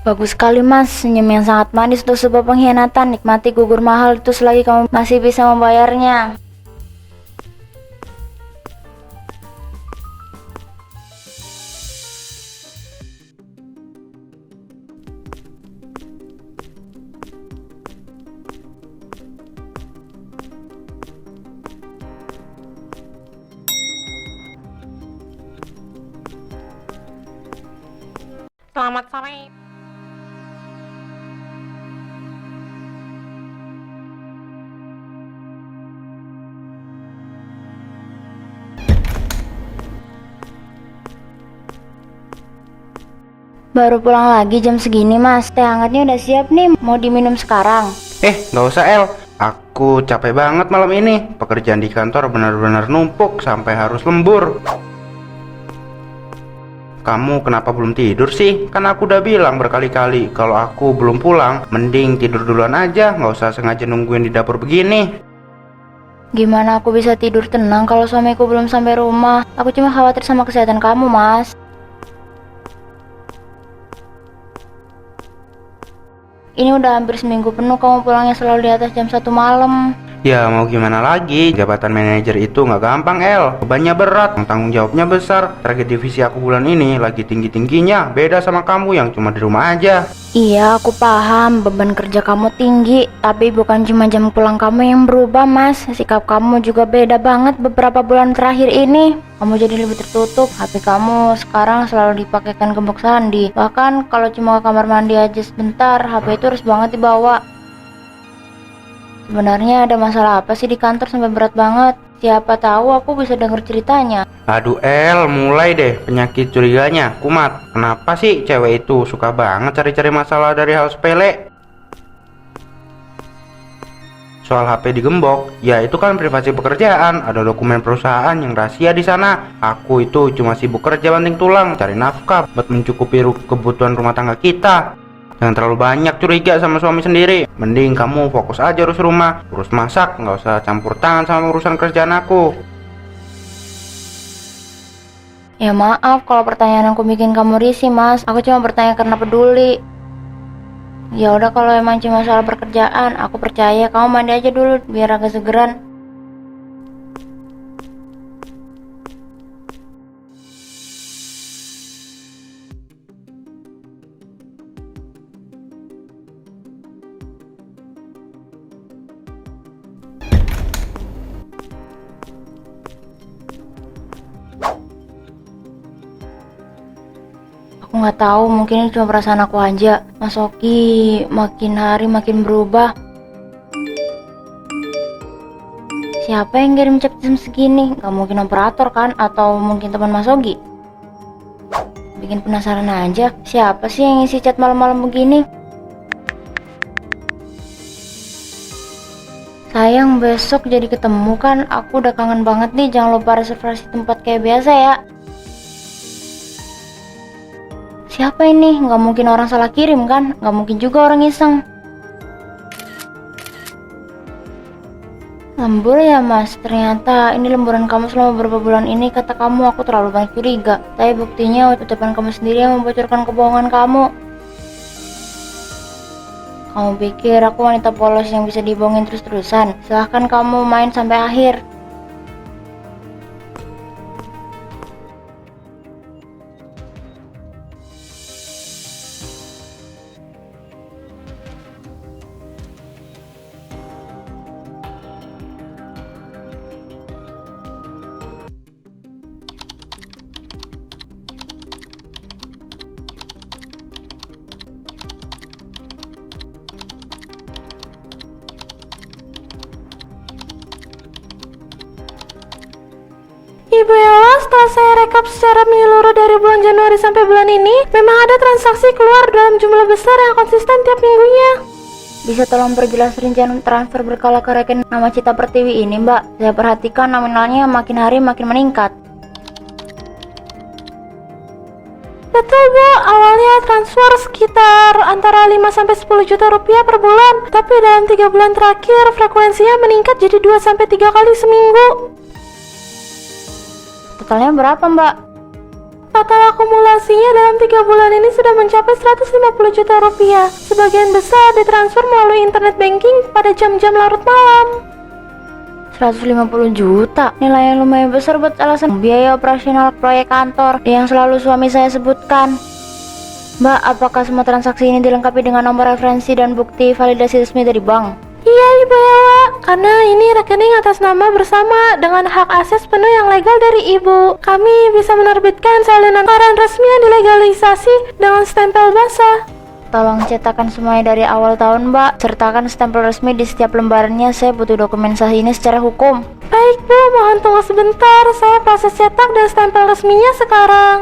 Bagus sekali mas, senyum yang sangat manis untuk sebuah pengkhianatan. Nikmati gugur mahal itu selagi kamu masih bisa membayarnya. Selamat sore. Baru pulang lagi jam segini mas, teh hangatnya udah siap nih, mau diminum sekarang. Nggak usah El, aku capek banget malam ini. Pekerjaan di kantor benar-benar numpuk sampai harus lembur. Kamu kenapa belum tidur sih? Kan aku udah bilang berkali-kali kalau aku belum pulang, mending tidur duluan aja, nggak usah sengaja nungguin di dapur begini. Gimana aku bisa tidur tenang kalau suamiku belum sampai rumah? Aku cuma khawatir sama kesehatan kamu mas. Ini udah hampir seminggu penuh kamu pulangnya selalu di atas jam 1 malam. Ya mau gimana lagi, jabatan manajer itu nggak gampang El, bebannya berat, tanggung jawabnya besar. Target divisi aku bulan ini lagi tinggi-tingginya, beda sama kamu yang cuma di rumah aja. Iya aku paham beban kerja kamu tinggi, tapi bukan cuma jam pulang kamu yang berubah mas. Sikap kamu juga beda banget beberapa bulan terakhir ini. Kamu jadi lebih tertutup, HP kamu sekarang selalu dipakaikan gembok sandi. Bahkan kalau cuma ke kamar mandi aja sebentar, HP itu harus banget dibawa. Sebenarnya ada masalah apa sih di kantor sampai berat banget? Siapa tahu aku bisa denger ceritanya. Aduh El, mulai deh penyakit curiganya, kumat. Kenapa sih cewek itu suka banget cari-cari masalah dari hal sepele? Soal HP digembok, ya itu kan privasi pekerjaan, ada dokumen perusahaan yang rahasia di sana. Aku itu cuma sibuk kerja banting tulang, cari nafkah buat mencukupi kebutuhan rumah tangga kita. Jangan terlalu banyak curiga sama suami sendiri. Mending kamu fokus aja urus rumah, urus masak, nggak usah campur tangan sama urusan kerjaan aku. Ya maaf kalau pertanyaan aku bikin kamu risih mas. Aku cuma bertanya karena peduli. Ya udah kalau emang cuma soal pekerjaan, aku percaya kamu mandi aja dulu biar agak segeran. Aku nggak tahu, mungkin ini cuma perasaan aku aja. Mas Oki makin hari makin berubah. Siapa yang kirim chat jam segini? Gak mungkin operator kan? Atau mungkin teman Mas Ogi? Bikin penasaran aja. Siapa sih yang ngisi chat malam-malam begini? Sayang besok jadi ketemu kan? Aku udah kangen banget nih. Jangan lupa reservasi tempat kayak biasa ya. Siapa ini? Nggak mungkin orang salah kirim kan? Nggak mungkin juga orang iseng. Lembur ya mas? Ternyata ini lemburan kamu selama beberapa bulan ini. Kata kamu aku terlalu banyak curiga. Tapi buktinya ucapan kamu sendiri yang membocorkan kebohongan kamu. Kamu pikir aku wanita polos yang bisa dibohongin terus-terusan? Silahkan kamu main sampai akhir. Ibu Ella, setelah saya rekap secara menyeluruh dari bulan Januari sampai bulan ini, memang ada transaksi keluar dalam jumlah besar yang konsisten tiap minggunya. Bisa tolong perjelas rincian transfer berkala ke rekening nama Cita Pertiwi ini mbak? Saya perhatikan nominalnya makin hari makin meningkat. Betul Bu, awalnya transfer sekitar antara 5-10 juta rupiah per bulan, tapi dalam 3 bulan terakhir frekuensinya meningkat jadi 2-3 kali seminggu. Totalnya berapa mbak? Total akumulasinya dalam 3 bulan ini sudah mencapai 150 juta rupiah. Sebagian besar ditransfer melalui internet banking pada jam-jam larut malam. 150 juta, nilai yang lumayan besar buat alasan biaya operasional proyek kantor yang selalu suami saya sebutkan. Mbak, apakah semua transaksi ini dilengkapi dengan nomor referensi dan bukti validasi resmi dari bank? Iya Ibu Ella, karena ini rekening atas nama bersama dengan hak akses penuh yang legal dari Ibu. Kami bisa menerbitkan salinan koran resmi yang dilegalisasi dengan stempel basah. Tolong cetakkan semuanya dari awal tahun, Mbak. Sertakan stempel resmi di setiap lembarannya. Saya butuh dokumen sahih ini secara hukum. Baik Bu, mohon tunggu sebentar. Saya proses cetak dan stempel resminya sekarang.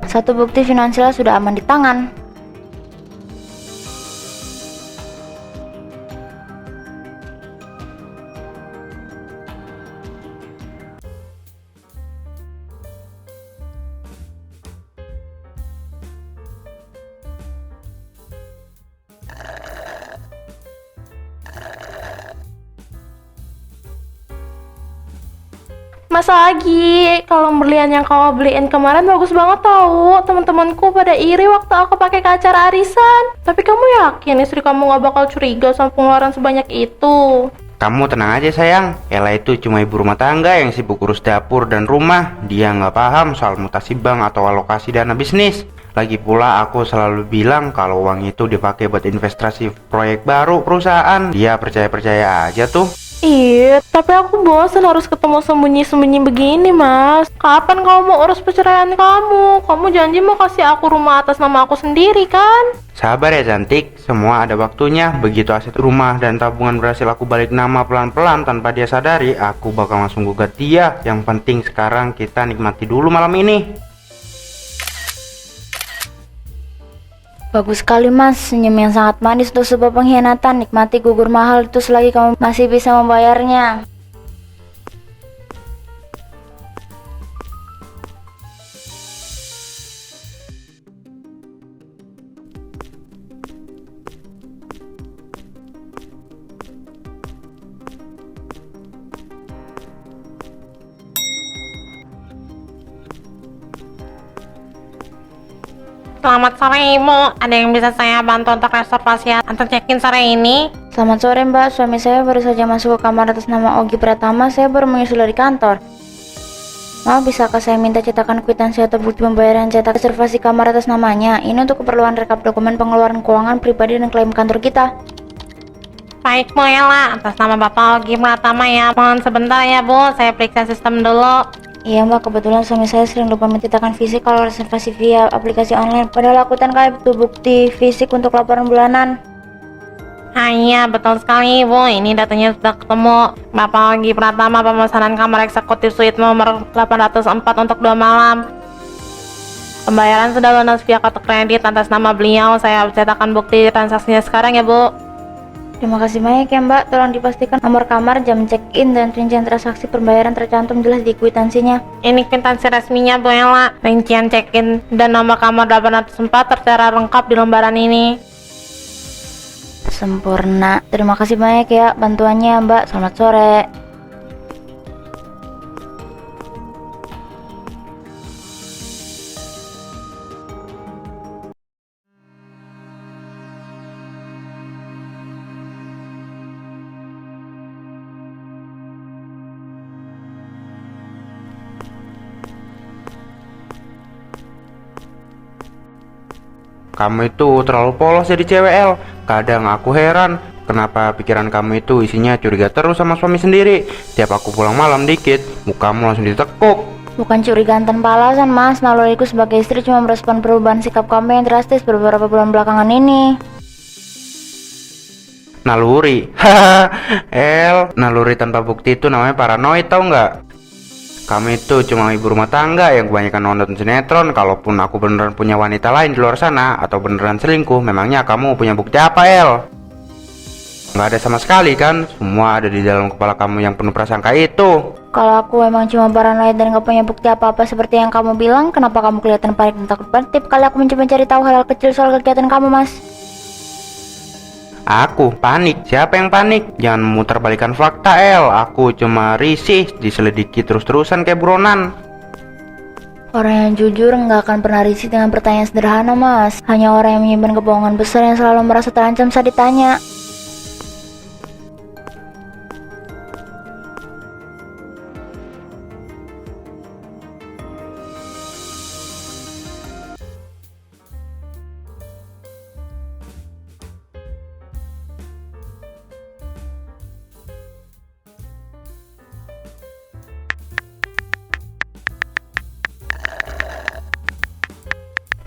Satu bukti finansial sudah aman di tangan. Mas Agi, kalau berlian yang kau beliin kemarin bagus banget tau. Teman-temanku pada iri waktu aku pakai ke acara arisan. Tapi kamu yakin istri kamu gak bakal curiga sama pengeluaran sebanyak itu? Kamu tenang aja sayang, Ella itu cuma ibu rumah tangga yang sibuk urus dapur dan rumah. Dia nggak paham soal mutasi bank atau alokasi dana bisnis. Lagi pula aku selalu bilang kalau uang itu dipakai buat investasi proyek baru perusahaan. Dia percaya-percaya aja tuh. Iya, tapi aku bosan harus ketemu sembunyi-sembunyi begini, Mas. Kapan kamu mau urus perceraian kamu? Kamu janji mau kasih aku rumah atas nama aku sendiri, kan? Sabar ya cantik, semua ada waktunya. Begitu aset rumah dan tabungan berhasil aku balik nama pelan-pelan tanpa dia sadari, aku bakal langsung gugat dia. Yang penting sekarang kita nikmati dulu malam ini. Bagus sekali, Mas. Senyum yang sangat manis untuk sebuah pengkhianatan. Nikmati gugur mahal itu selagi kamu masih bisa membayarnya. Selamat sore Ibu, ada yang bisa saya bantu untuk reservasi atau check-in sore ini? Selamat sore, Mbak. Suami saya baru saja masuk ke kamar atas nama Ogi Pratama. Saya baru menyusul dari kantor. Maaf, bisakah saya minta cetakan kwitansi atau bukti pembayaran cetak reservasi kamar atas namanya? Ini untuk keperluan rekap dokumen pengeluaran keuangan pribadi dan klaim kantor kita. Baik Bu Ella, atas nama Bapak Ogi Pratama ya. Mohon sebentar ya Bu, saya periksa sistem dulu. Iya, Mbak, kebetulan suami saya sering lupa mencetakkan fisik kalau reservasi via aplikasi online. Padahal aku kan kayak butuh bukti fisik untuk laporan bulanan. Ah iya, betul sekali Bu, ini datanya sudah ketemu. Bapak Ogi Pratama pemesanan kamar eksekutif suite nomor 804 untuk 2 malam. Pembayaran sudah lunas via kartu kredit atas nama beliau. Saya cetakkan bukti transaksinya sekarang ya Bu. Terima kasih banyak ya, Mbak. Tolong dipastikan nomor kamar, jam check-in, dan rincian transaksi pembayaran tercantum jelas di kwitansinya. Ini kwitansi resminya Bu Ella. Rincian check-in dan nomor kamar 804 tertera lengkap di lembaran ini. Sempurna. Terima kasih banyak ya bantuannya, Mbak. Selamat sore. Kamu itu terlalu polos jadi cewek, El. Kadang aku heran, kenapa pikiran kamu itu isinya curiga terus sama suami sendiri. Tiap aku pulang malam dikit, mukamu langsung ditekuk. Bukan curigaan tanpa alasan, Mas. Naluriku sebagai istri cuma merespon perubahan sikap kamu yang drastis beberapa bulan belakangan ini. Naluri, haha, El. Naluri tanpa bukti itu namanya paranoid, tau nggak? Kamu itu cuma ibu rumah tangga yang kebanyakan nonton sinetron. Kalaupun aku beneran punya wanita lain di luar sana atau beneran selingkuh, memangnya kamu punya bukti apa, El? Nggak ada sama sekali kan? Semua ada di dalam kepala kamu yang penuh prasangka itu. Kalau aku emang cuma paranoid dan gak punya bukti apa-apa seperti yang kamu bilang, kenapa kamu kelihatan panik dan takut banget kali aku mencoba cari tahu hal-hal kecil soal kegiatan kamu, Mas? Aku panik? Siapa yang panik? Jangan memutar balikan fakta, El. Aku cuma risih diselidiki terus-terusan kayak buronan. Orang yang jujur nggak akan pernah risih dengan pertanyaan sederhana, Mas. Hanya orang yang menyimpan kebohongan besar yang selalu merasa terancam saat ditanya.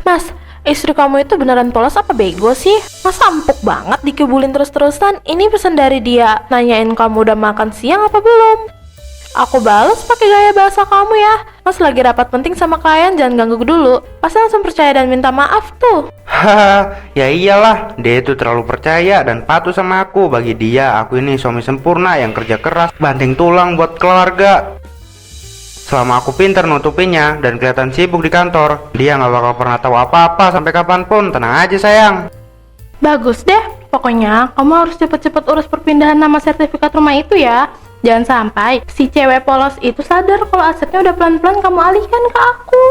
Mas, istri kamu itu beneran polos apa bego sih? Masa empuk banget dikibulin terus-terusan? Ini pesan dari dia, nanyain kamu udah makan siang apa belum? Aku balas pakai gaya bahasa kamu ya. Mas lagi rapat penting sama klien, jangan ganggu dulu. Pasti langsung percaya dan minta maaf tuh. Haha, ya iyalah, dia itu terlalu percaya dan patuh sama aku. Bagi dia, aku ini suami sempurna yang kerja keras, banting tulang buat keluarga. Selama aku pintar nutupinnya dan kelihatan sibuk di kantor, dia nggak bakal pernah tahu apa-apa sampai kapanpun. Tenang aja sayang. Bagus deh, pokoknya kamu harus cepet-cepet urus perpindahan nama sertifikat rumah itu ya. Jangan sampai si cewek polos itu sadar kalau asetnya udah pelan-pelan kamu alihkan ke aku.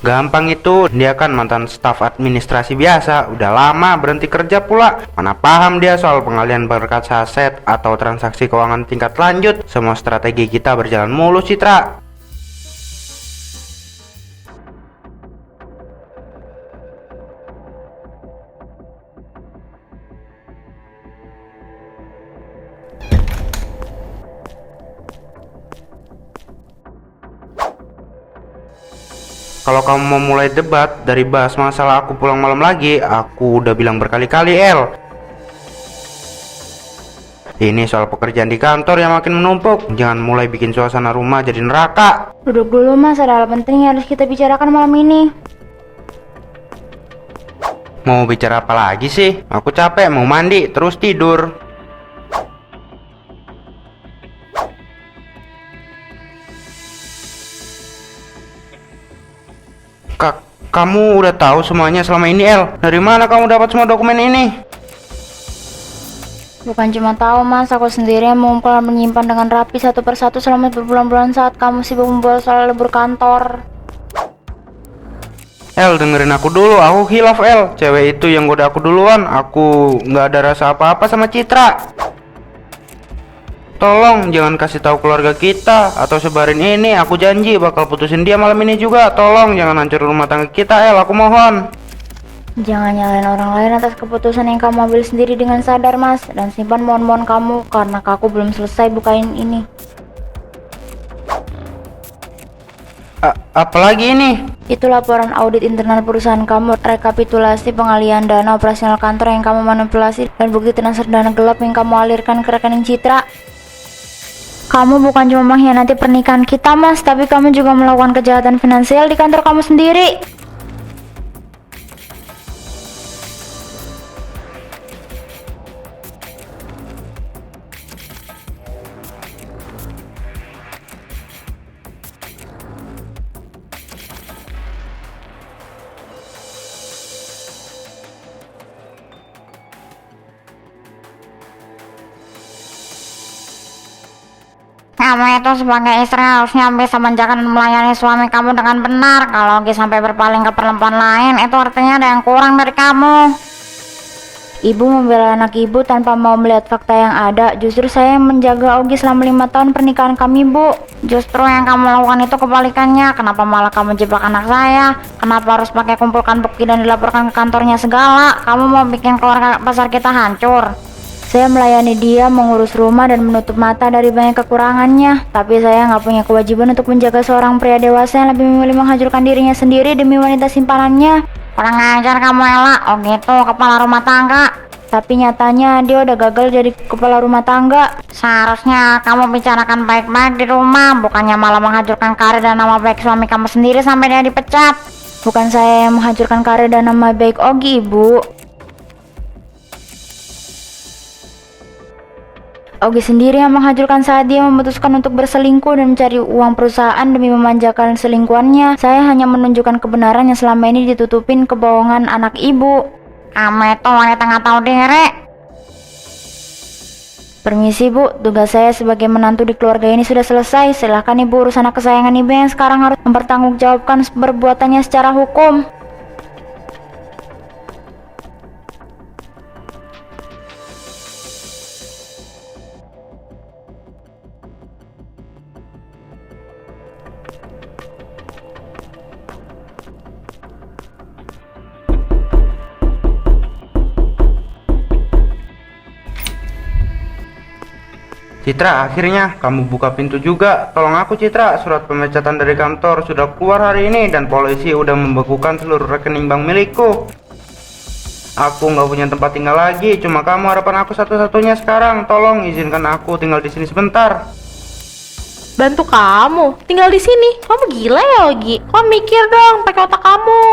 Gampang itu, dia kan mantan staf administrasi biasa, udah lama berhenti kerja pula. Mana paham dia soal pengalihan berkat aset atau transaksi keuangan tingkat lanjut. Semua strategi kita berjalan mulus, Citra. Kalau kamu mau mulai debat dari bahas masalah aku pulang malam lagi, aku udah bilang berkali-kali, El. Ini soal pekerjaan di kantor yang makin menumpuk. Jangan mulai bikin suasana rumah jadi neraka. Duduk dulu, Mas, ada hal penting yang harus kita bicarakan malam ini. Mau bicara apa lagi sih? Aku capek, mau mandi, terus tidur. Kamu udah tahu semuanya selama ini, El? Dari mana kamu dapat semua dokumen ini? Bukan cuma tahu, Mas, aku sendiri yang mengumpul dan menyimpan dengan rapi satu persatu selama berbulan-bulan saat kamu sibuk membuat soal libur kantor. El, dengerin aku dulu, aku khilaf, El. Cewek itu yang goda aku duluan. Aku nggak ada rasa apa-apa sama Citra. Tolong jangan kasih tahu keluarga kita atau sebarin ini. Aku janji bakal putusin dia malam ini juga. Tolong jangan hancurin rumah tangga kita, El. Aku mohon. Jangan nyalain orang lain atas keputusan yang kamu ambil sendiri dengan sadar, Mas. Dan simpan mohon-mohon kamu, karena aku belum selesai bukain ini. Apalagi ini? Itu laporan audit internal perusahaan kamu, rekapitulasi pengalihan dana operasional kantor yang kamu manipulasi, dan bukti transfer dana gelap yang kamu alirkan ke rekening Citra. Kamu bukan cuma mengkhianati pernikahan kita, Mas, tapi kamu juga melakukan kejahatan finansial di kantor kamu sendiri. Kamu itu sebagai istri harusnya bisa menjaga dan melayani suami kamu dengan benar. Kalau Ogi sampai berpaling ke perempuan lain, itu artinya ada yang kurang dari kamu. Ibu membela anak ibu tanpa mau melihat fakta yang ada. Justru saya yang menjaga Ogi selama 5 tahun pernikahan kami, Bu. Justru yang kamu lakukan itu kebalikannya. Kenapa malah kamu jebak anak saya? Kenapa harus pakai kumpulkan bukti dan dilaporkan ke kantornya segala? Kamu mau bikin keluarga besar kita hancur. Saya melayani dia, mengurus rumah, dan menutup mata dari banyak kekurangannya. Tapi saya nggak punya kewajiban untuk menjaga seorang pria dewasa yang lebih memilih menghancurkan dirinya sendiri demi wanita simpanannya. Kurang ajar kamu, Ella. Oh gitu, kepala rumah tangga. Tapi nyatanya dia udah gagal jadi kepala rumah tangga. Seharusnya kamu bicarakan baik-baik di rumah, bukannya malah menghancurkan karir dan nama baik suami kamu sendiri sampai dia dipecat. Bukan saya yang menghancurkan karir dan nama baik Ogi, Ibu. Ogi sendiri yang menghancurkan saat dia memutuskan untuk berselingkuh dan mencari uang perusahaan demi memanjakan selingkuhannya. Saya hanya menunjukkan kebenaran yang selama ini ditutupin kebohongan anak ibu. Kamu itu wanita nggak tahu diri. Permisi Bu, tugas saya sebagai menantu di keluarga ini sudah selesai. Silahkan Ibu urus anak kesayangan Ibu yang sekarang harus mempertanggungjawabkan perbuatannya secara hukum. Citra, akhirnya kamu buka pintu juga. Tolong aku Citra, surat pemecatan dari kantor sudah keluar hari ini dan polisi udah membekukan seluruh rekening bank milikku. Aku nggak punya tempat tinggal lagi, cuma kamu harapan aku satu-satunya sekarang. Tolong izinkan aku tinggal di sini sebentar. Bantu kamu tinggal di sini? Kamu gila ya, Ogi? Kamu mikir dong, pakai otak kamu.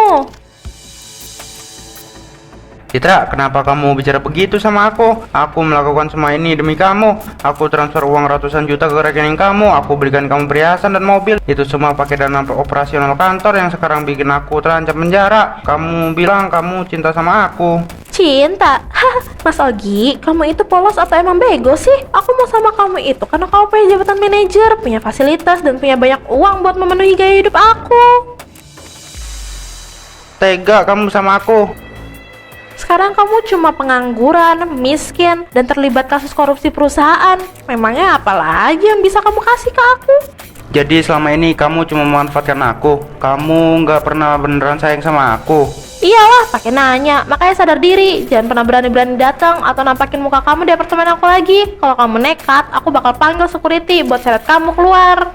Citra, kenapa kamu bicara begitu sama aku? Aku melakukan semua ini demi kamu. Aku transfer uang ratusan juta ke rekening kamu. Aku belikan kamu perhiasan dan mobil. Itu semua pakai dana operasional kantor yang sekarang bikin aku terancam penjara. Kamu bilang kamu cinta sama aku. Cinta? Hah, Mas Ogi, kamu itu polos atau emang bego sih? Aku mau sama kamu itu karena kamu punya jabatan manajer, punya fasilitas, dan punya banyak uang buat memenuhi gaya hidup aku. Tega kamu sama aku. Sekarang kamu cuma pengangguran, miskin, dan terlibat kasus korupsi perusahaan. Memangnya apa lagi yang bisa kamu kasih ke aku? Jadi selama ini kamu cuma memanfaatkan aku. Kamu nggak pernah beneran sayang sama aku. Iyalah, pakai nanya. Makanya sadar diri. Jangan pernah berani-berani datang atau nampakin muka kamu di apartemen aku lagi. Kalau kamu nekat, aku bakal panggil security buat seret kamu keluar.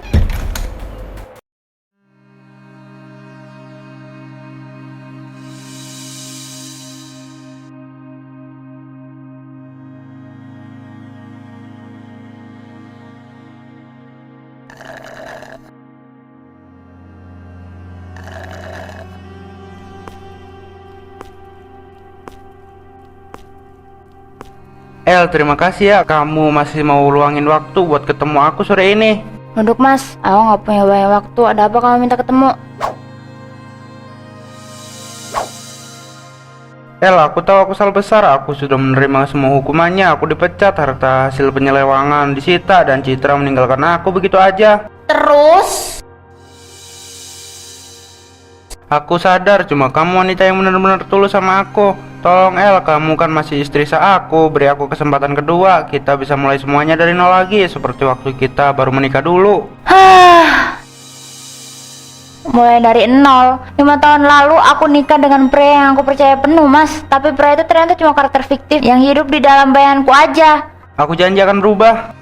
El, terima kasih ya. Kamu masih mau luangin waktu buat ketemu aku sore ini. Duduk Mas, aku nggak punya banyak waktu. Ada apa kamu minta ketemu? El, aku tahu aku salah besar. Aku sudah menerima semua hukumannya. Aku dipecat, harta hasil penyelewangan disita, dan Citra meninggalkan aku begitu aja. Terus? Aku sadar cuma kamu wanita yang benar-benar tulus sama aku. Tolong El, kamu kan masih istri sah aku. Beri aku kesempatan kedua. Kita bisa mulai semuanya dari nol lagi, seperti waktu kita baru menikah dulu. Mulai dari nol. 5 tahun lalu aku nikah dengan pria yang aku percaya penuh Mas. Tapi pria itu ternyata cuma karakter fiktif yang hidup di dalam bayanganku aja. Aku janji akan berubah.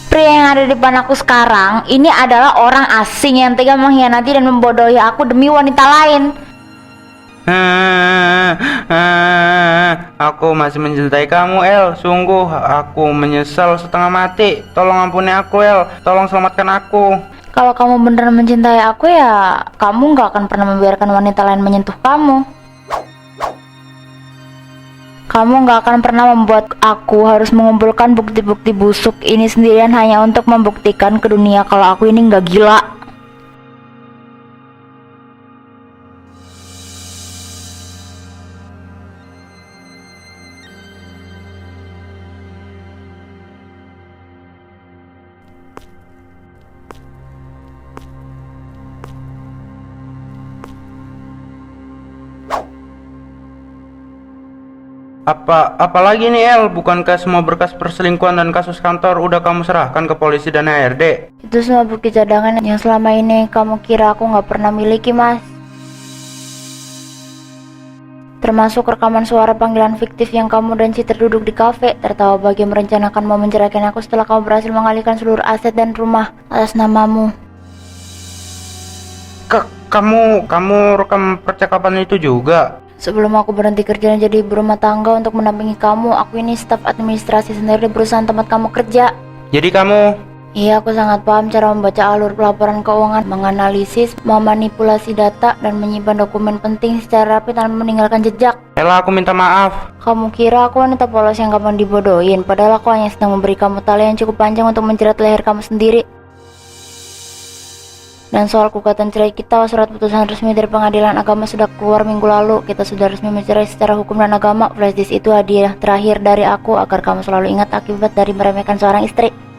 Pria yang ada di depan aku sekarang ini adalah orang asing yang tega mengkhianati dan membodohi aku demi wanita lain. Aku masih mencintai kamu El. Sungguh aku menyesal setengah mati. Tolong ampuni aku El. Tolong selamatkan aku. Kalau kamu beneran mencintai aku ya kamu gak akan pernah membiarkan wanita lain menyentuh kamu. Kamu gak akan pernah membuat aku harus mengumpulkan bukti-bukti busuk ini sendirian hanya untuk membuktikan ke dunia kalau aku ini gak gila. Apalagi nih El, bukankah semua berkas perselingkuhan dan kasus kantor udah kamu serahkan ke polisi dan HRD? Itu semua bukti cadangan yang selama ini kamu kira aku gak pernah miliki Mas. Termasuk rekaman suara panggilan fiktif yang kamu dan Citra duduk di kafe, tertawa bagi merencanakan mau menceraikan aku setelah kamu berhasil mengalihkan seluruh aset dan rumah atas namamu. Kamu rekam percakapan itu juga? Sebelum aku berhenti kerja dan jadi ibu rumah tangga untuk mendampingi kamu, aku ini staf administrasi sendiri di perusahaan tempat kamu kerja. Jadi kamu... Iya, aku sangat paham cara membaca alur pelaporan keuangan, menganalisis, memanipulasi data, dan menyimpan dokumen penting secara rapi tanpa meninggalkan jejak. Ella, aku minta maaf. Kamu kira aku wanita polos yang gampang dibodohin, padahal aku hanya sedang memberi kamu tali yang cukup panjang untuk menjerat leher kamu sendiri. Dan soal gugatan cerai kita, surat putusan resmi dari pengadilan agama sudah keluar minggu lalu. Kita sudah resmi mencerai secara hukum dan agama. Flash disk itu hadiah terakhir dari aku agar kamu selalu ingat akibat dari meremehkan seorang istri.